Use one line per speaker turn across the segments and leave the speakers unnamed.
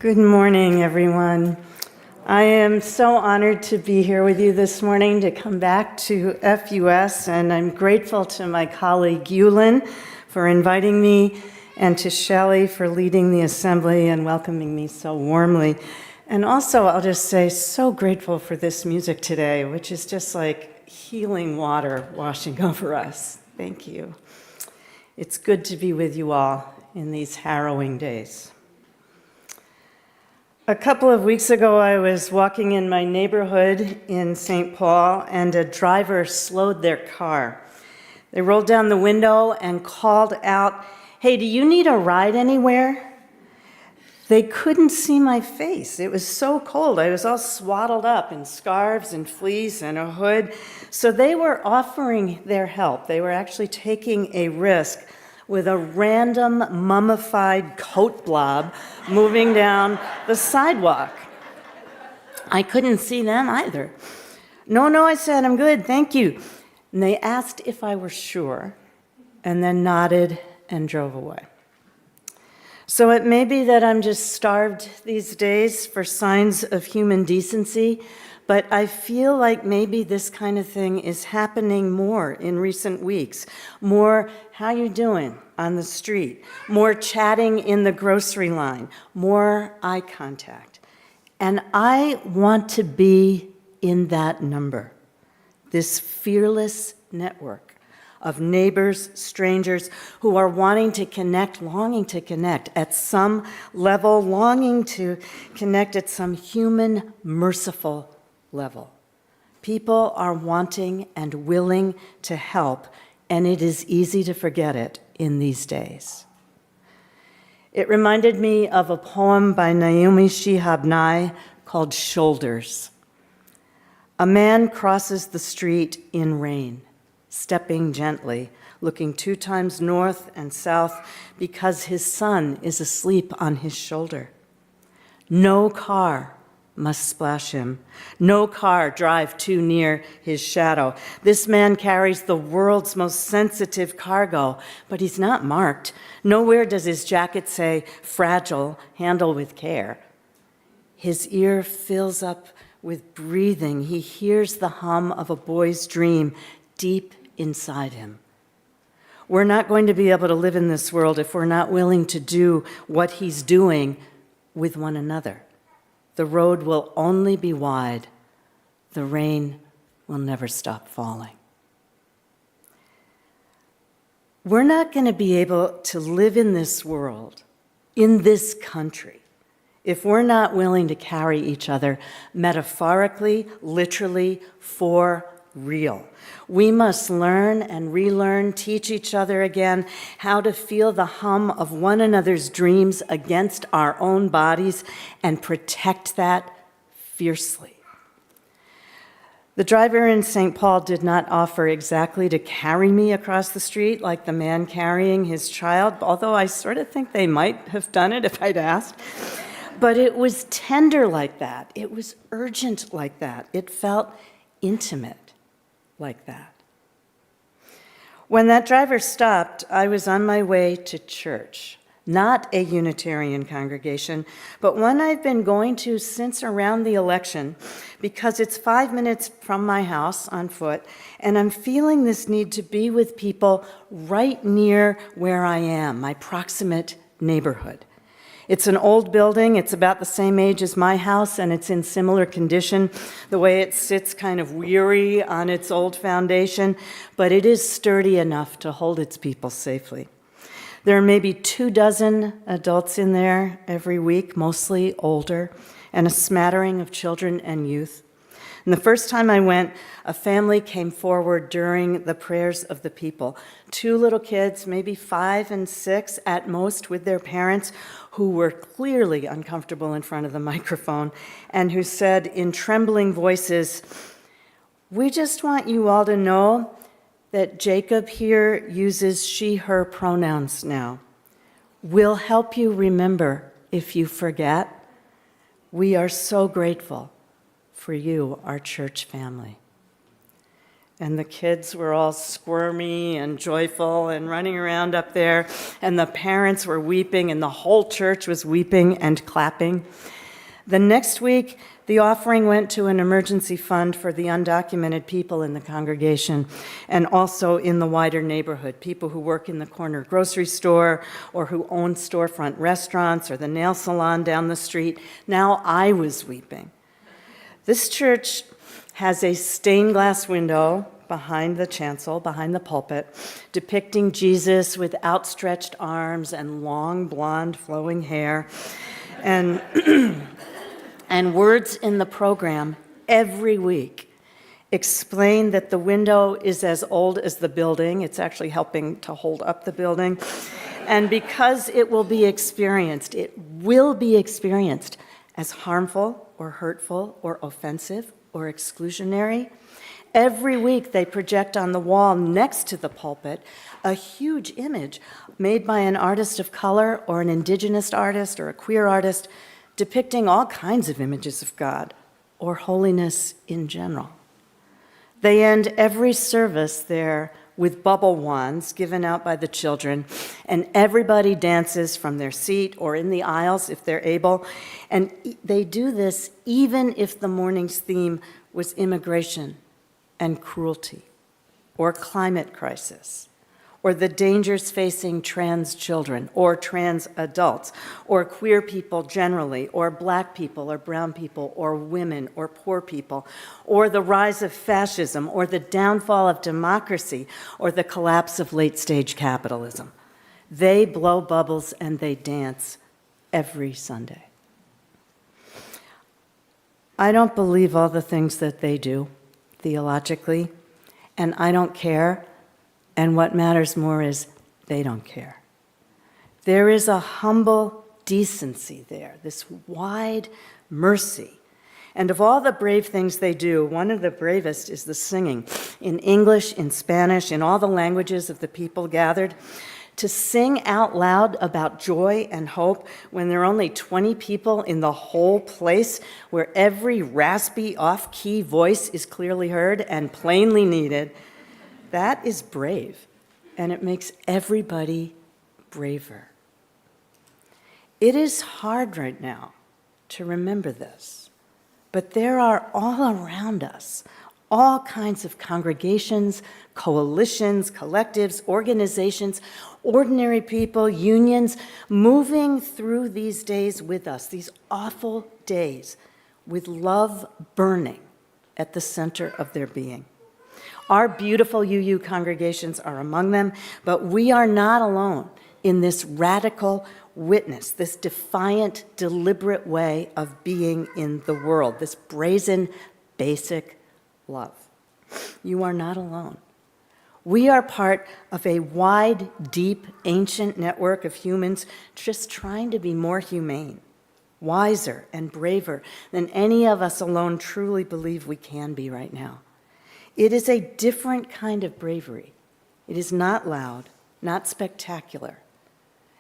Good morning, everyone. I am so honored to be here with you this morning, to come back to FUS, and I'm grateful to my colleague Yulin for inviting me, and to Shelley for leading the assembly and welcoming me so warmly. And also, I'll just say, so grateful for this music today, which is just like healing water washing over us. Thank you. It's good to be with you all in these harrowing days. A couple of weeks ago, I was walking in my neighborhood in St. Paul, and a driver slowed their car. They rolled down the window and called out, "Hey, do you need a ride anywhere?" They couldn't see my face. It was so cold. I was all swaddled up in scarves and fleece and a hood. So they were offering their help. They were actually taking a risk with a random mummified coat blob moving down the sidewalk. I couldn't see them either. No, I said, "I'm good, thank you." And they asked if I were sure, and then nodded and drove away. So it may be that I'm just starved these days for signs of human decency, but I feel like maybe this kind of thing is happening more in recent weeks. More, "How you doing?" on the street. More chatting in the grocery line. More eye contact. And I want to be in that number. This fearless network of neighbors, strangers who are wanting to connect, longing to connect at some level, longing to connect at some human, merciful level. People are wanting and willing to help, and it is easy to forget it in these days. It reminded me of a poem by Naomi Shihab Nye called Shoulders. A man crosses the street in rain, stepping gently, looking 2 times north and south because his son is asleep on his shoulder. No car must splash him. No car drive too near his shadow. This man carries the world's most sensitive cargo, but he's not marked. Nowhere does his jacket say, "Fragile, handle with care." His ear fills up with breathing. He hears the hum of a boy's dream deep inside him. We're not going to be able to live in this world if we're not willing to do what he's doing with one another. The road will only be wide. The rain will never stop falling. We're not going to be able to live in this world, in this country, if we're not willing to carry each other metaphorically, literally, for real. We must learn and relearn, teach each other again how to feel the hum of one another's dreams against our own bodies and protect that fiercely. The driver in St. Paul did not offer exactly to carry me across the street like the man carrying his child, although I sort of think they might have done it if I'd asked. But it was tender like that. It was urgent like that. It felt intimate like that. When that driver stopped, I was on my way to church, not a Unitarian congregation, but one I've been going to since around the election because it's 5 minutes from my house on foot, and I'm feeling this need to be with people right near where I am, my proximate neighborhood. It's an old building. It's about the same age as my house, and it's in similar condition, the way it sits kind of weary on its old foundation, but it is sturdy enough to hold its people safely. There are maybe 24 adults in there every week, mostly older, and a smattering of children and youth. And the first time I went, a family came forward during the prayers of the people. 2 little kids, maybe 5 and 6 at most, with their parents, who were clearly uncomfortable in front of the microphone, and who said in trembling voices, "We just want you all to know that Jacob here uses she, her pronouns now. We'll help you remember if you forget. We are so grateful for you, our church family." And the kids were all squirmy and joyful and running around up there, and the parents were weeping, and the whole church was weeping and clapping. The next week, the offering went to an emergency fund for the undocumented people in the congregation and also in the wider neighborhood, people who work in the corner grocery store or who own storefront restaurants or the nail salon down the street. Now I was weeping. This church has a stained glass window behind the chancel, behind the pulpit, depicting Jesus with outstretched arms and long blonde flowing hair. And And words in the program every week explain that the window is as old as the building. It's actually helping to hold up the building. And because it will be experienced as harmful or hurtful or offensive or exclusionary. Every week they project on the wall next to the pulpit a huge image made by an artist of color or an indigenous artist or a queer artist, depicting all kinds of images of God or holiness in general. They end every service there with bubble wands given out by the children, and everybody dances from their seat or in the aisles if they're able. And they do this even if the morning's theme was immigration and cruelty or climate crisis, or the dangers facing trans children, or trans adults, or queer people generally, or black people, or brown people, or women, or poor people, or the rise of fascism, or the downfall of democracy, or the collapse of late-stage capitalism. They blow bubbles and they dance every Sunday. I don't believe all the things that they do theologically, and I don't care. And what matters more is they don't care. There is a humble decency there, this wide mercy. And of all the brave things they do, one of the bravest is the singing, in English, in Spanish, in all the languages of the people gathered. To sing out loud about joy and hope when there are only 20 people in the whole place, where every raspy, off-key voice is clearly heard and plainly needed, that is brave, and it makes everybody braver. It is hard right now to remember this, but there are all around us all kinds of congregations, coalitions, collectives, organizations, ordinary people, unions, moving through these days with us, these awful days, with love burning at the center of their being. Our beautiful UU congregations are among them, but we are not alone in this radical witness, this defiant, deliberate way of being in the world, this brazen, basic love. You are not alone. We are part of a wide, deep, ancient network of humans just trying to be more humane, wiser, and braver than any of us alone truly believe we can be right now. It is a different kind of bravery. It is not loud, not spectacular.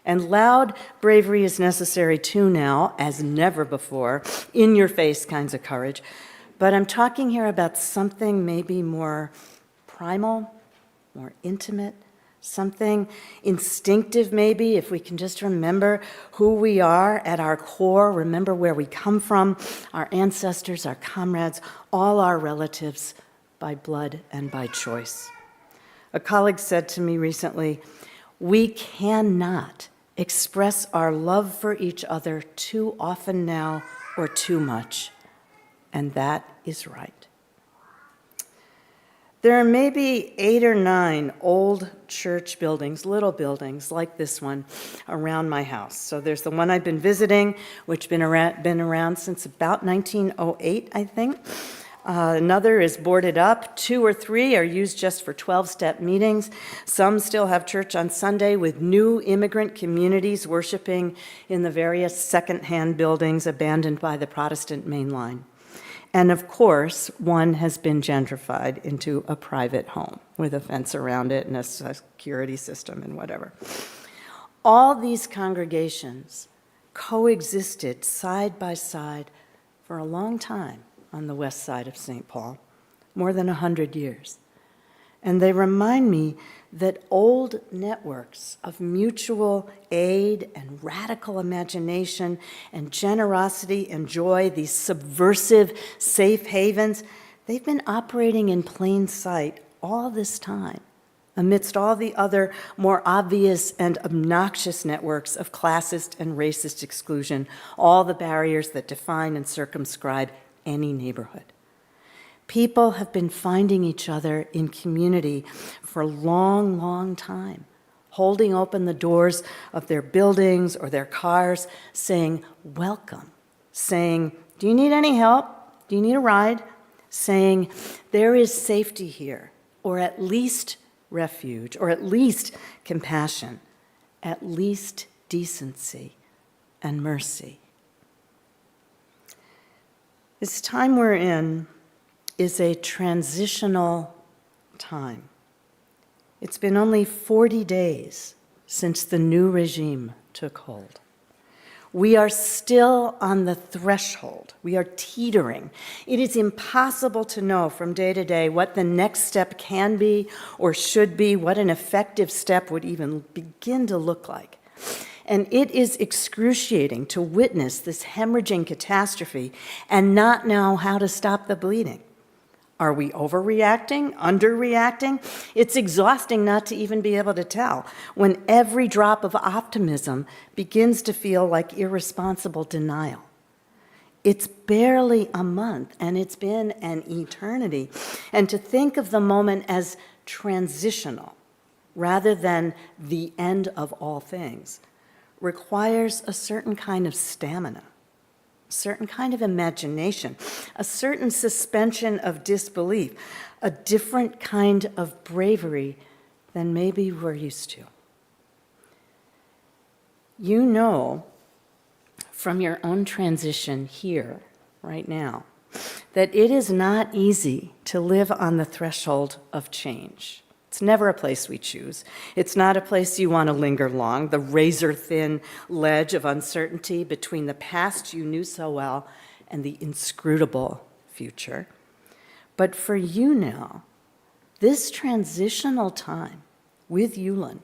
And loud bravery is necessary too now, as never before, in-your-face kinds of courage. But I'm talking here about something maybe more primal, more intimate, something instinctive maybe, if we can just remember who we are at our core, remember where we come from, our ancestors, our comrades, all our relatives, by blood and by choice. A colleague said to me recently, we cannot express our love for each other too often now or too much. And that is right. There are maybe 8 or 9 old church buildings, little buildings like this one, around my house. So there's the one I've been visiting, which been around since about 1908, I think. Another is boarded up. 2 or 3 are used just for 12-step meetings. Some still have church on Sunday with new immigrant communities worshiping in the various second-hand buildings abandoned by the Protestant main line. And of course, one has been gentrified into a private home with a fence around it and a security system and whatever. All these congregations coexisted side by side for a long time on the west side of St. Paul, more than 100 years. And they remind me that old networks of mutual aid and radical imagination and generosity and joy, these subversive safe havens, they've been operating in plain sight all this time, amidst all the other more obvious and obnoxious networks of classist and racist exclusion, all the barriers that define and circumscribe any neighborhood. People have been finding each other in community for a long, long time, holding open the doors of their buildings or their cars, saying, welcome, saying, do you need any help? Do you need a ride? Saying, there is safety here, or at least refuge, or at least compassion, at least decency and mercy. This time we're in is a transitional time. It's been only 40 days since the new regime took hold. We are still on the threshold. We are teetering. It is impossible to know from day to day what the next step can be or should be, what an effective step would even begin to look like. And it is excruciating to witness this hemorrhaging catastrophe and not know how to stop the bleeding. Are we overreacting, underreacting? It's exhausting not to even be able to tell when every drop of optimism begins to feel like irresponsible denial. It's barely a month, and it's been an eternity. And to think of the moment as transitional rather than the end of all things requires a certain kind of stamina, a certain kind of imagination, a certain suspension of disbelief, a different kind of bravery than maybe we're used to. You know from your own transition here, right now, that it is not easy to live on the threshold of change. It's never a place we choose. It's not a place you want to linger long, the razor-thin ledge of uncertainty between the past you knew so well and the inscrutable future. But for you now, this transitional time with Yulin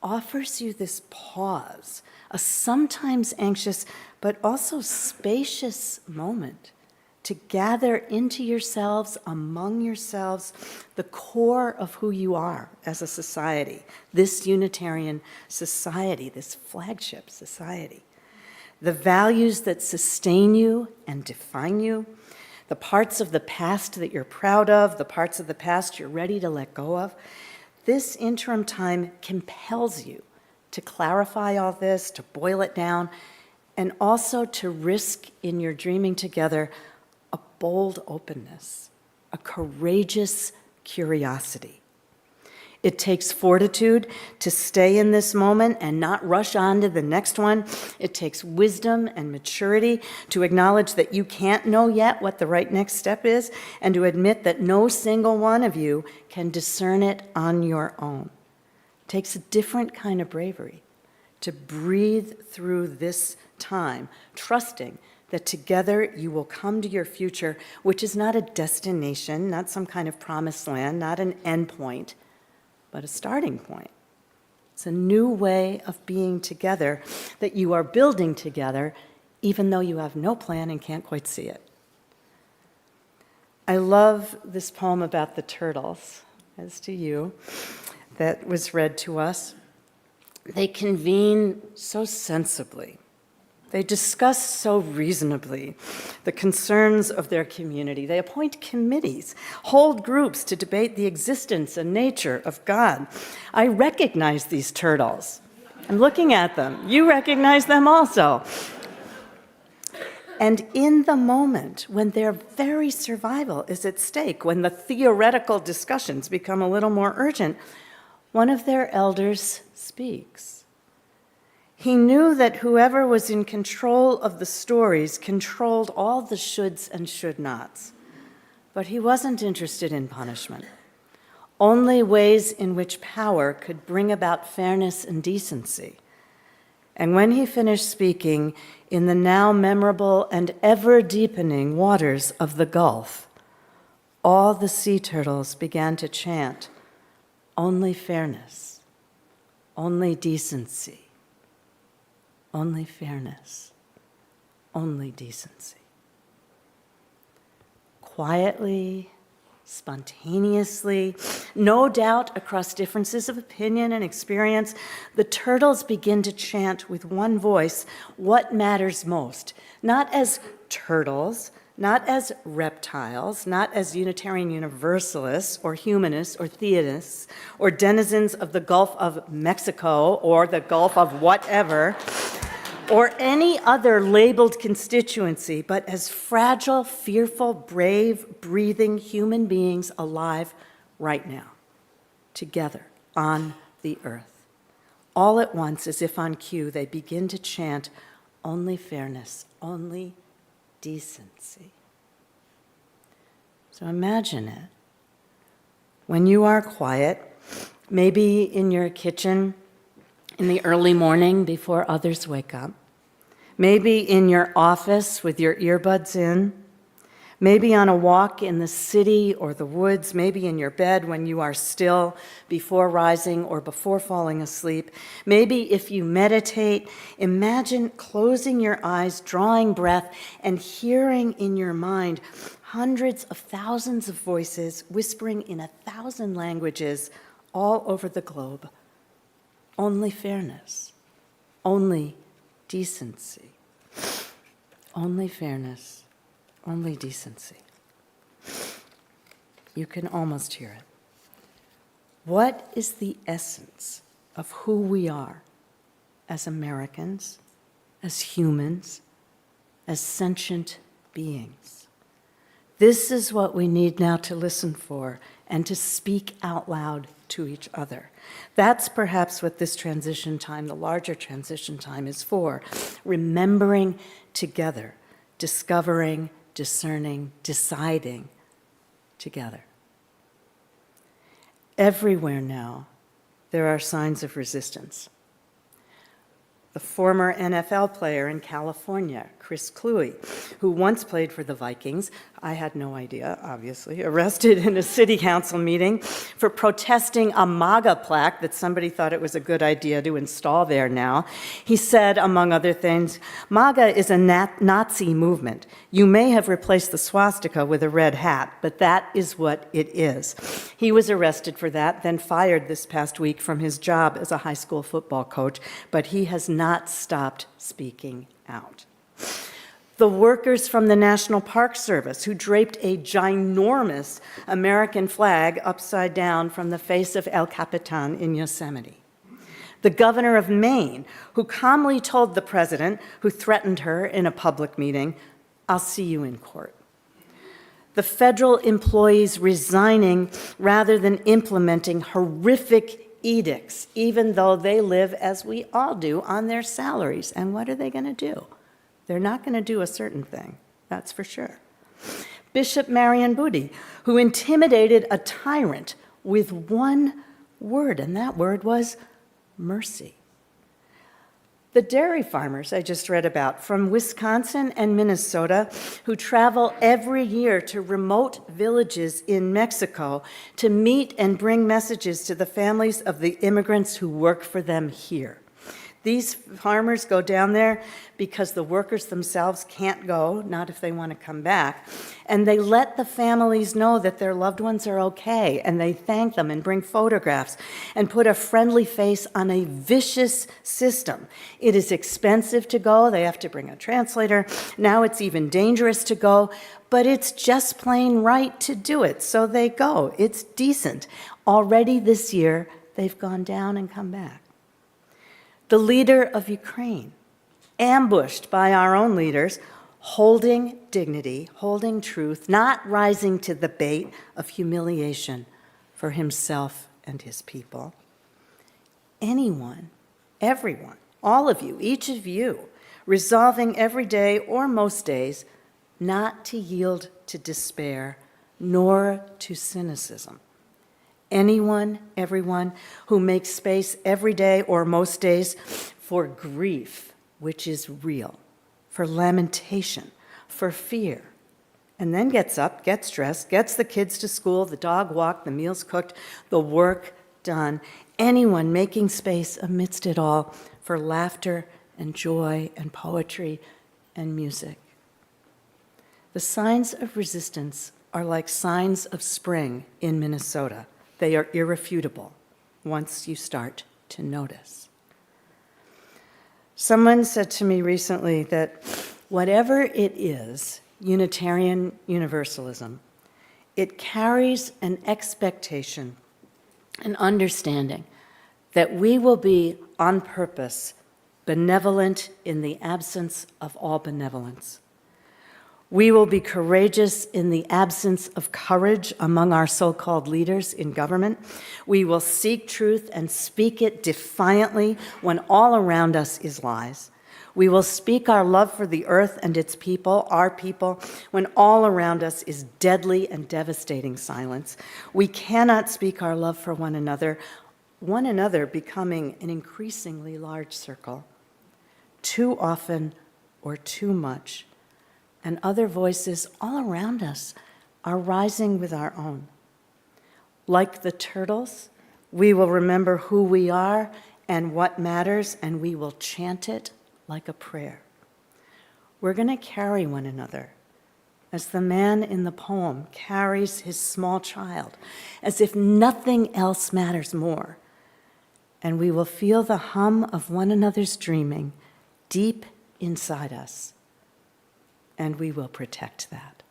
offers you this pause, a sometimes anxious but also spacious moment to gather into yourselves, among yourselves, the core of who you are as a society, this Unitarian society, this flagship society. The values that sustain you and define you, the parts of the past that you're proud of, the parts of the past you're ready to let go of. This interim time compels you to clarify all this, to boil it down, and also to risk in your dreaming together a bold openness, a courageous curiosity. It takes fortitude to stay in this moment and not rush on to the next one. It takes wisdom and maturity to acknowledge that you can't know yet what the right next step is, and to admit that no single one of you can discern it on your own. It takes a different kind of bravery to breathe through this time, trusting that together you will come to your future, which is not a destination, not some kind of promised land, not an end point, but a starting point. It's a new way of being together that you are building together, even though you have no plan and can't quite see it. I love this poem about the turtles, as do you, that was read to us. They convene so sensibly. They discuss so reasonably the concerns of their community. They appoint committees, hold groups to debate the existence and nature of God. I recognize these turtles. I'm looking at them. You recognize them also. And in the moment when their very survival is at stake, when the theoretical discussions become a little more urgent, one of their elders speaks. He knew that whoever was in control of the stories controlled all the shoulds and should-nots. But he wasn't interested in punishment, only ways in which power could bring about fairness and decency. And when he finished speaking, in the now memorable and ever-deepening waters of the Gulf, all the sea turtles began to chant, only fairness, only decency, only fairness, only decency. Quietly, spontaneously, no doubt across differences of opinion and experience, the turtles begin to chant with one voice what matters most, not as turtles, not as reptiles, not as Unitarian Universalists or humanists or theists or denizens of the Gulf of Mexico or the Gulf of whatever, or any other labeled constituency, but as fragile, fearful, brave, breathing human beings alive right now, together on the earth. All at once, as if on cue, they begin to chant, only fairness, only decency. So imagine it. When you are quiet, maybe in your kitchen in the early morning before others wake up, maybe in your office with your earbuds in, maybe on a walk in the city or the woods, maybe in your bed when you are still before rising or before falling asleep. Maybe if you meditate, imagine closing your eyes, drawing breath, and hearing in your mind hundreds of thousands of voices whispering in 1,000 languages all over the globe. Only fairness, only decency, only fairness, only decency. You can almost hear it. What is the essence of who we are as Americans, as humans, as sentient beings? This is what we need now to listen for and to speak out loud to each other. That's perhaps what this transition time, the larger transition time, is for. Remembering together, discovering, discerning, deciding together. Everywhere now, there are signs of resistance. The former NFL player in California, Chris Cluey, who once played for the Vikings, I had no idea, obviously, arrested in a city council meeting for protesting a MAGA plaque that somebody thought it was a good idea to install there now. He said, among other things, MAGA is a Nazi movement. You may have replaced the swastika with a red hat, but that is what it is. He was arrested for that, then fired this past week from his job as a high school football coach, but he has not stopped speaking out. The workers from the National Park Service who draped a ginormous American flag upside down from the face of El Capitan in Yosemite. The governor of Maine who calmly told the president, who threatened her in a public meeting, "I'll see you in court." The federal employees resigning rather than implementing horrific edicts, even though they live, as we all do, on their salaries. And what are they going to do? They're not going to do a certain thing, that's for sure. Bishop Marion Booty, who intimidated a tyrant with one word, and that word was mercy. The dairy farmers I just read about from Wisconsin and Minnesota who travel every year to remote villages in Mexico to meet and bring messages to the families of the immigrants who work for them here. These farmers go down there because the workers themselves can't go, not if they want to come back, and they let the families know that their loved ones are okay, and they thank them and bring photographs and put a friendly face on a vicious system. It is expensive to go. They have to bring a translator. Now it's even dangerous to go, but it's just plain right to do it, so they go. It's decent. Already this year, they've gone down and come back. The leader of Ukraine, ambushed by our own leaders, holding dignity, holding truth, not rising to the bait of humiliation for himself and his people. Anyone, everyone, all of you, each of you, resolving every day or most days not to yield to despair nor to cynicism. Anyone, everyone who makes space every day or most days for grief, which is real, for lamentation, for fear, and then gets up, gets dressed, gets the kids to school, the dog walked, the meals cooked, the work done. Anyone making space amidst it all for laughter and joy and poetry and music. The signs of resistance are like signs of spring in Minnesota. They are irrefutable once you start to notice. Someone said to me recently that whatever it is, Unitarian Universalism, it carries an expectation, an understanding that we will be on purpose benevolent in the absence of all benevolence. We will be courageous in the absence of courage among our so-called leaders in government. We will seek truth and speak it defiantly when all around us is lies. We will speak our love for the earth and its people, our people, when all around us is deadly and devastating silence. We cannot speak our love for one another becoming an increasingly large circle, too often or too much. And other voices all around us are rising with our own. Like the turtles, we will remember who we are and what matters, and we will chant it like a prayer. We're going to carry one another as the man in the poem carries his small child, as if nothing else matters more. And we will feel the hum of one another's dreaming deep inside us. And we will protect that.